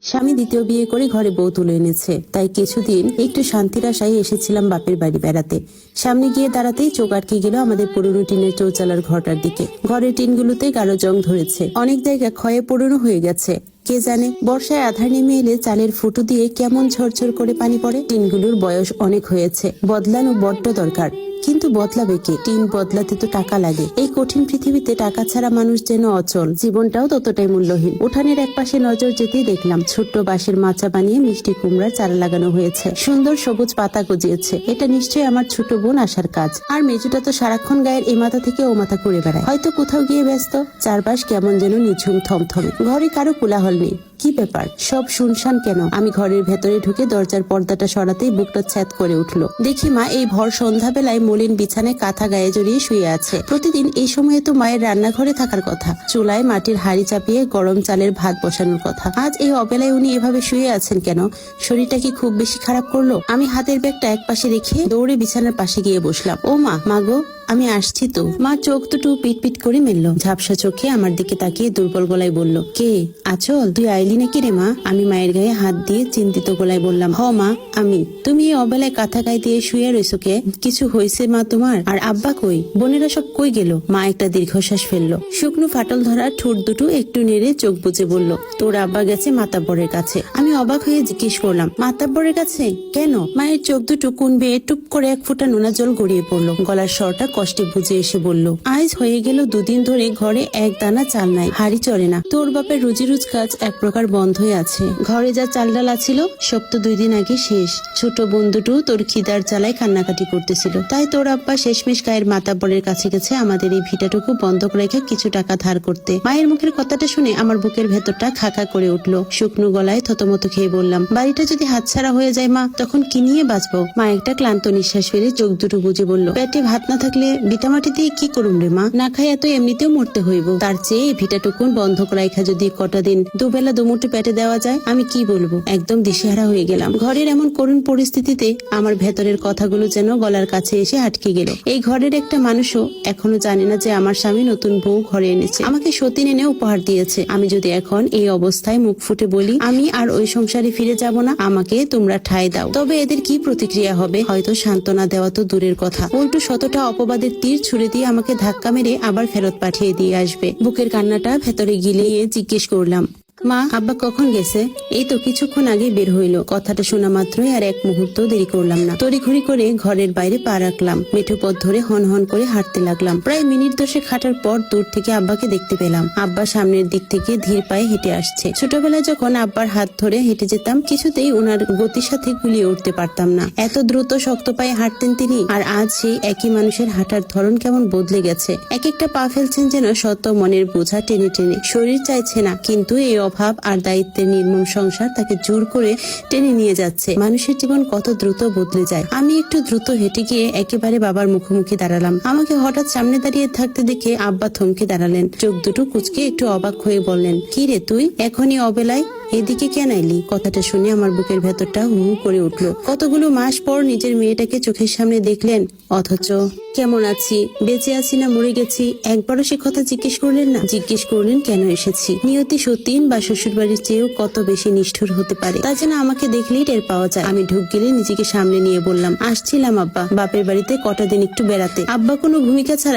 স্বামী দ্বিতীয় বিয়ে করে ঘরে বউ তুলে এনেছে, তাই কিছুদিন একটু শান্তির আশায় এসেছিলাম বাপের বাড়ি বেড়াতে। সামনে গিয়ে দাঁড়াতেই চোখ আটকে গেল আমাদের পুরনো টিনের চৌচালার ঘরটার দিকে। ঘরের টিনগুলোতে গাঢ় জং ধরেছে, অনেক জায়গা ক্ষয়ে পুরনো হয়ে গেছে। কে জানে বর্ষায় আধার নেমে এলে চালের ফুটো দিয়ে কেমন ঝরঝর করে পানি পড়ে। টিনগুলোর বয়স অনেক হয়েছে, বদলানো বড্ড দরকার। কিন্তু বদলাবে কে? টিন বদলাতে তো টাকা লাগে। এই কঠিন পৃথিবীতে টাকা ছাড়া মানুষ যেন অচল, জীবনটাও ততটাই মূল্যহীন। উঠানের এক পাশে নজর যেতেই দেখলাম ছোট্ট বাঁশের মাচা বানিয়ে মিষ্টি কুমড়ার চারা লাগানো হয়েছে। সুন্দর সবুজ পাতা গজিয়েছে। এটা নিশ্চয়ই আমার ছোট বোন আসার কাজ। আর মেজুটা তো সারাক্ষণ গায়ের এ মাথা থেকে ও মাথা করে বেড়ায়, হয়তো কোথাও গিয়ে ব্যস্ত। চারপাশ কেমন যেন নিঝুম থমথমে, ঘরে কারো কোলাহল নেই। কি ব্যাপার, সব শুনশান কেন? আমি ঘরের ভেতরে ঢুকে দরজার পর্দাটা সরাতেই বুকটা ছ্যাদ করে উঠলো। দেখি মা এই ভর সন্ধ্যাবেলায় মলিন বিছানায় কাঁথা গায়ে জড়িয়ে শুয়ে আছে। প্রতিদিন এই সময়ে তো মায়ের রান্নাঘরে থাকার কথা, চুলায় মাটির হাঁড়ি চাপিয়ে গরম চালের ভাত বসানোর কথা। আজ এই অবেলায় উনি এভাবে শুয়ে আছেন কেন? শরীরটা কি খুব বেশি খারাপ করলো? আমি হাতের ব্যাগটা এক পাশে রেখে দৌড়ে বিছানার পাশে গিয়ে বসলাম। ও মা, মাগো আমি আসছি তো। মা চোখ দুটো পিট পিট করে মেলল, ঝাপসা চোখে আমার দিকে তাকিয়ে দুর্বল গলায় বলল, কে? আচল, তুই আইলি নাকি রে মা? আমি মায়ের গায়ে হাত দিয়ে চিন্তিত গলায় বললাম, হ মা আমি। তুমি এই অবেলায় কাঁথা গায়ে দিয়ে শুয়ে রইছো কে? কিছু হয়েছে মা তোমার? আর আব্বা কই? বোনেরা সব কই গেল? মা একটা দীর্ঘশ্বাস ফেললো। শুকনো ফাটল ধরা ঠোঁট দুটো একটু নেড়ে চোখ বুজে বলল, তোর আব্বা গেছে মাতাব্বরের কাছে। আমি অবাক হয়ে জিজ্ঞেস করলাম, মাতাব্বরের কাছে কেন? মায়ের চোখ দুটো কোন বেয়ে টুপ করে এক ফোঁটা নোনা জল গড়িয়ে পড়লো। গলার স্বরটা কষ্টে বুঝে এসে বলল, আজ হয়ে গেল 2 দিন ধরে ঘরে এক দানা চাল নাই, হাড়ি চড়ে না। তোর বাপের রুজি রোজগার এক প্রকার বন্ধই আছে। ঘরে যা চাল ডাল আছিল সব তো 2 দিন আগে শেষ। ছোট বন্ধুটু তোর খিদার জ্বালায় কান্নাকাটি করতেছিল, তাই তোর আব্বা শেষমেশ গায়ের মাতাব্বরের কাছে গেছে আমাদের এই ভিটাটুকু বন্ধক রেখে কিছু টাকা ধার করতে। মায়ের মুখের কথাটা শুনে আমার বুকের ভেতরটা খাকা করে উঠলো। শুকনো গলায় থতমত খেয়ে বললাম, বাড়িটা যদি হাতছাড়া হয়ে যায় মা, তখন কি নিয়ে বাঁচবো? মা একটা ক্লান্ত নিঃশ্বাস ফেলে চোখ দুটো বুজে বলল, পেটে ভাত না থাকলে ভিটামাটি দিয়ে কি করুম রে মা? না খাইয়া তো এমনিতেও মরতে হইব, তার চেয়ে ভিটাটুকুন বন্ধক রাখা যদি কটা দিন দুবেলা দুমুঠো পেটে দেওয়া যায়। আমি কি বলবো? একদম দিশেহারা হয়ে গেলাম। ঘরের এমন করুণ পরিস্থিতিতে আমার ভেতরের কথাগুলো যেন গলার কাছে এসে আটকে গেল। এই ঘরের একটা মানুষও এখনো জানে না যে আমার স্বামী নতুন বউ ঘরে এনেছে, আমাকে সতীন এনে উপহার দিয়েছে। আমি যদি এখন এই অবস্থায় মুখ ফুটে বলি আমি আর ওই সংসারে ফিরে যাব না, আমাকে তোমরা ঠাঁই দাও, তবে এদের কি প্রতিক্রিয়া হবে? হয়তো সান্ত্বনা দেওয়া তো দূরের কথা, উল্টো শতটা অপবাদের তীর ছুড়ে দিয়ে আমাকে ধাক্কা মেরে আবার ফেরত পাঠিয়ে দিয়ে আসবে। বুকের কান্নাটা ভেতরে গিলিয়ে জিজ্ঞেস করলাম, মা আব্বা কখন গেছে? এই তো কিছুক্ষণ আগে বের হইলো। কথাটা শোনা মাত্রই আর এক মুহূর্ত দেরি করলাম না, তড়িঘড়ি করে ঘরের বাইরে পা রাখলাম। মেঠো পথ ধরে হন হন করে হাঁটতে লাগলাম। প্রায় মিনিট 10 হাঁটার পর দূর থেকে আব্বাকে দেখতে পেলাম। আব্বা সামনের দিক থেকে ধীর পায়ে হেঁটে আসছে। ছোটবেলায় যখন আব্বার হাত ধরে হেঁটে যেতাম, কিছুতেই ওনার গতির সাথে গুলিয়ে উঠতে পারতাম না, এত দ্রুত শক্ত পায়ে হাঁটতেন তিনি। আর আজ সেই একই মানুষের হাঁটার ধরন কেমন বদলে গেছে। এক একটা পা ফেলছেন যেন শত মনের বোঝা টেনে টেনে। শরীর চাইছে না, কিন্তু এই অভাব আর দায়িত্বের নির্মম সংসার তাকে জোর করে টেনে নিয়ে যাচ্ছে। মানুষের জীবন কত দ্রুত বদলে যায়। আমি একটু দ্রুত হেঁটে গিয়ে একেবারে বাবার মুখোমুখি দাঁড়ালাম। আমাকে হঠাৎ সামনে দাঁড়িয়ে থাকতে দেখে আব্বা থমকে দাঁড়ালেন। চোখ দুটো কুঁচকে একটু অবাক হয়ে বললেন, কি রে তুই এখনই অবেলায় এদিকে কেন এলি? কথাটা শুনে আমার বুকের ভেতরটা হু হু করে উঠলো। কতগুলো মাস পর নিজের মেয়েটাকে চোখের সামনে দেখলেন, অথচ কেমন আছি, বেঁচে আছি না মরে গেছি একবারও সে কথা জিজ্ঞেস করলেন না। জিজ্ঞেস করলেন কেন এসেছি। নিয়তি সতীন বা শ্বশুর বাড়ির চেয়েও কত বেশি নিষ্ঠুর হতে পারে, তা যেন আমাকে দেখলেই টের পাওয়া যায়। আমি ঢুক গেলে নিজেকে সামনে নিয়ে বললাম, আসছিলাম আব্বা বাপের বাড়িতে কটা দিন একটু বেড়াতে। আব্বা কোনো ভূমিকা ছাড়া